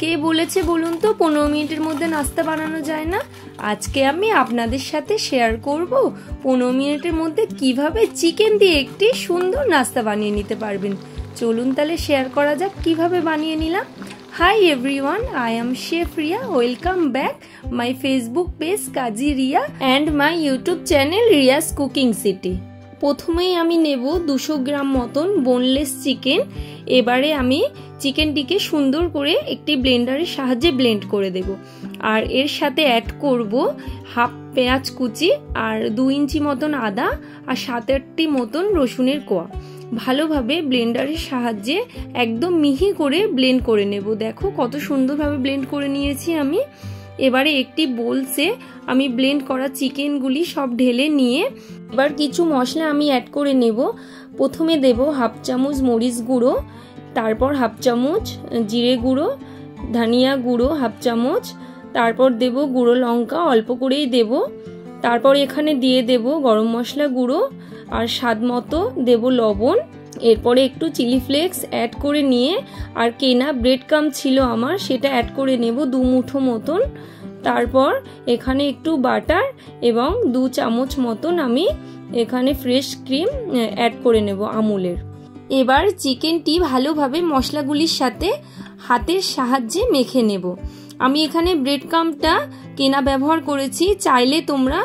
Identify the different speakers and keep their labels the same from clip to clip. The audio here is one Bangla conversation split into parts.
Speaker 1: কে বলেছে বলুন তো 15 মিনিটের মধ্যে নাস্তা বানানো যায় না। আজকে আমি আপনাদের সাথে শেয়ার করব 15 মিনিটের মধ্যে কিভাবে চিকেন দিয়ে একটি সুন্দর নাস্তা বানিয়ে নিতে পারবেন। চলুন তাহলে শেয়ার করা যাক কিভাবে বানিয়ে নিলাম। Hi everyone, I am Chef Ria. Welcome back my Facebook page Kaji Ria and my YouTube channel Ria's Cooking City. প্রথমেই আমি নেব 200 গ্রাম মতন বোনলেস চিকেন। এবারে আমি চিকেনটিকে সুন্দর করে একটি ব্লেন্ডারের সাহায্যে ব্লেন্ড করে দেব। আর এর সাথে অ্যাড করব হাফ পেঁয়াজ কুচি আর 2 ইঞ্চি মতন আদা আর 7-8টি মতন রসুনের কোয়া। ভালোভাবে ব্লেন্ডারের সাহায্যে একদম মিহি করে ব্লেন্ড করে নেব। দেখো কত সুন্দরভাবে ব্লেন্ড করে নিয়েছি আমি। এবারে একটি বোলসে আমি ব্লেন্ড করা চিকেনগুলি সব ঢেলে নিয়ে এবার কিছু মশলা আমি অ্যাড করে নেব। প্রথমে দেব হাফ চামচ মরিচ গুঁড়ো, তারপর হাফ চামচ জিরে গুঁড়ো, ধনিয়া গুঁড়ো হাফ চামচ, তারপর দেব গুঁড়ো লঙ্কা অল্প করেই দেব, তারপর এখানে দিয়ে দেব গরম মশলা গুঁড়ো আর স্বাদ মতো দেব লবণ। এরপরে একটু চিলি ফ্লেক্স অ্যাড করে নিয়ে আর কেনা ব্রেড ক্রাম্ব ছিল আমার, সেটা অ্যাড করে নেব 2 মুঠো মতন। তারপর এখানে একটু বাটার এবং 2 চামচ মতন আমি এখানে ফ্রেশ ক্রিম অ্যাড করে নেব আমুলের। এবার চিকেনটি ভালোভাবে মশলাগুলির সাথে হাতের সাহায্যে মেখে নেব। আমি এখানে ব্রেড ক্রাম্বটা কেনা ব্যবহার করেছি, চাইলে তোমরা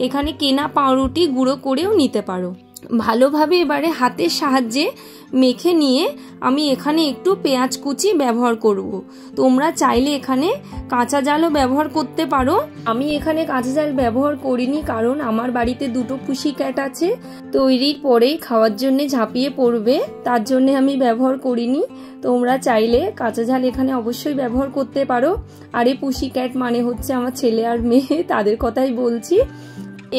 Speaker 1: এখানে কেনা পাউরুটি গুঁড়ো করেও নিতে পারো। ভালোভাবে এবারে হাতের সাহায্যে মেখে নিয়ে আমি এখানে একটু পেঁয়াজ কুচি ব্যবহার করব। তোমরা চাইলে এখানে কাঁচা জালও ব্যবহার করতে পারো। আমি এখানে কাঁচা জাল ব্যবহার করিনি, কারণ আমার বাড়িতে 2টো পুষি ক্যাট আছে, তৈরির পরেই খাওয়ার জন্য ঝাঁপিয়ে পড়বে, তার জন্য আমি ব্যবহার করিনি। তোমরা চাইলে কাঁচা ঝাল এখানে অবশ্যই ব্যবহার করতে পারো। আর এই পুষি ক্যাট মানে হচ্ছে আমার ছেলে আর মেয়ে, তাদের কথাই বলছি।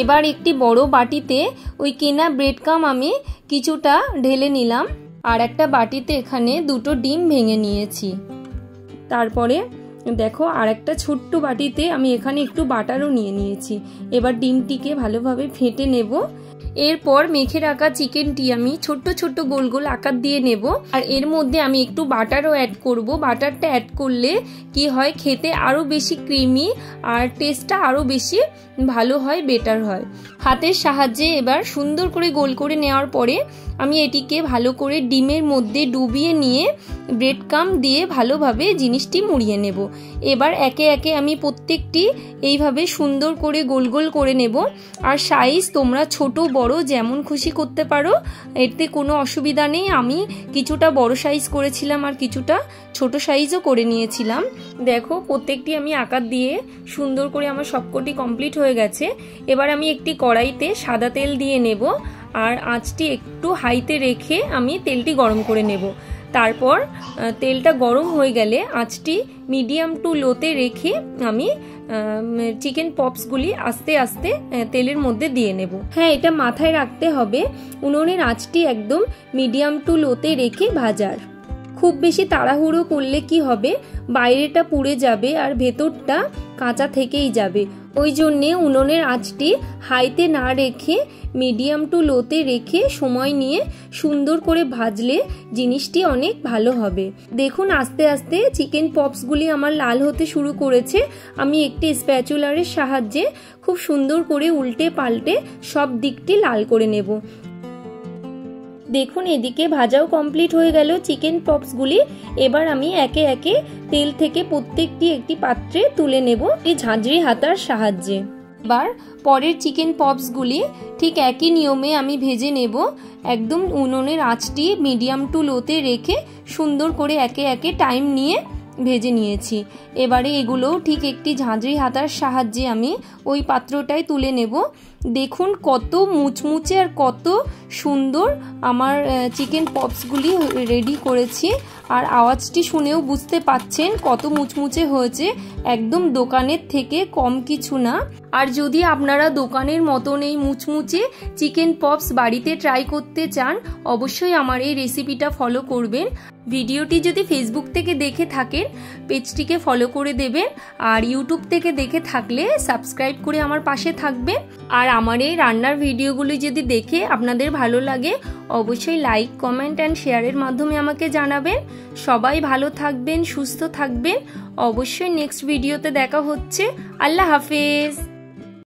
Speaker 1: এবার একটি বড় বাটিতে ওই কেনা ব্রেড ক্রাম্ব আমি কিছুটা ঢেলে নিলাম আর একটা বাটিতে এখানে 2টো ডিম ভেঙে নিয়েছি। তারপরে দেখো আর একটা ছোট্ট বাটিতে আমি এখানে একটু বাটারও নিয়ে নিয়েছি। এবার ডিমটিকে ভালোভাবে ফেটে নেব। এরপর মেখে রাখা চিকেনটি আমি ছোট্ট ছোট্ট গোল গোল আকার দিয়ে নেব আর এর মধ্যে আমি একটু বাটারও অ্যাড করব। বাটারটা অ্যাড করলে কি হয়, খেতে আরও বেশি ক্রিমি আর টেস্টটা আরও বেশি ভালো হয়, বেটার হয়। হাতের সাহায্যে এবার সুন্দর করে গোল করে নেওয়ার পরে আমি এটিকে ভালো করে ডিমের মধ্যে ডুবিয়ে নিয়ে ব্রেড ক্রাম্ব দিয়ে ভালোভাবে জিনিসটি মুড়িয়ে নেব। এবার একে একে আমি প্রত্যেকটি এইভাবে সুন্দর করে গোল গোল করে নেব। আর সাইজ তোমরা ছোট বড় যেমন খুশি করতে পারো, এতে কোনো অসুবিধা নেই। আমি কিছুটা বড় সাইজ করেছিলাম আর কিছুটা ছোট সাইজও করে নিয়েছিলাম। দেখো প্রত্যেকটি আমি আকার দিয়ে সুন্দর করে আমার সবকটি কমপ্লিট হয়ে গেছে। এবার আমি একটি কড়াইতে সাদা তেল দিয়ে নেব আর আঁচটি একটু হাইতে রেখে আমি তেলটি গরম করে নেব। তারপর তেলটা গরম হয়ে গেলে আঁচটি মিডিয়াম টু লোতে রেখে আমি চিকেন পপসগুলি আস্তে আস্তে তেলের মধ্যে দিয়ে নেব। হ্যাঁ, এটা মাথায় রাখতে হবে, উনুনের আঁচটি একদম মিডিয়াম টু লোতে রেখে ভাজার। খুব বেশি তাড়াহুড়ো করলে কি হবে, বাইরেটা পুড়ে যাবে আর ভেতরটা কাঁচা থেকেই যাবে। ওই জন্যে উনুনের আঁচটি হাইতে না রেখে মিডিয়াম টু লোতে রেখে সময় নিয়ে সুন্দর করে ভাজলে জিনিসটি অনেক ভালো হবে। দেখুন আস্তে আস্তে চিকেন পপসগুলি আমার লাল হতে শুরু করেছে। আমি একটি স্প্যাচুলারের সাহায্যে খুব সুন্দর করে উল্টে পাল্টে সব দিকটি লাল করে নেব। দেখুন এদিকে ভাজাও কমপ্লিট হয়ে গেল চিকেন পপসগুলি। এবার আমি একে একে তেল থেকে প্রত্যেকটি একটি পাত্রে তুলে নেব এই ঝাঁঝরি হাতার সাহায্যে। এবার পরের চিকেন পপসগুলি ঠিক একই নিয়মে আমি ভেজে নেব। একদম উনুনের আঁচটি মিডিয়াম টু লোতে রেখে সুন্দর করে একে একে টাইম নিয়ে ভেজে নিয়েছি। এবারে এগুলোও ঠিক একটি ঝাঁঝরি হাতার সাহায্যে আমি ওই পাত্রটায় তুলে নেব। দেখুন কত মুচমুচে আর কত সুন্দর আমার চিকেন পপসগুলি রেডি করেছি। আর আওয়াজটি শুনেও বুঝতে পাচ্ছেন কত মুচমুচে হয়েছে, একদম দোকানের থেকে কম কিছু না। আর যদি আপনারা দোকানের মতন এই মুচমুচে চিকেন পপস বাড়িতে ট্রাই করতে চান, অবশ্যই আমার এই রেসিপিটা ফলো করবেন। ভিডিওটি যদি ফেসবুক থেকে দেখে থাকেন পেজটিকে ফলো করে দেবেন, আর ইউটিউব থেকে দেখে থাকলে সাবস্ক্রাইব করে আমার পাশে থাকবেন। আর আমার এই রান্নার ভিডিওগুলি যদি দেখে আপনাদের ভালো লাগে অবশ্যই লাইক, কমেন্ট অ্যান্ড শেয়ারের মাধ্যমে আমাকে জানাবেন। সবাই ভালো থাকবেন, সুস্থ থাকবেন। অবশ্যই নেক্সট ভিডিওতে দেখা হচ্ছে। আল্লাহ হাফেজ।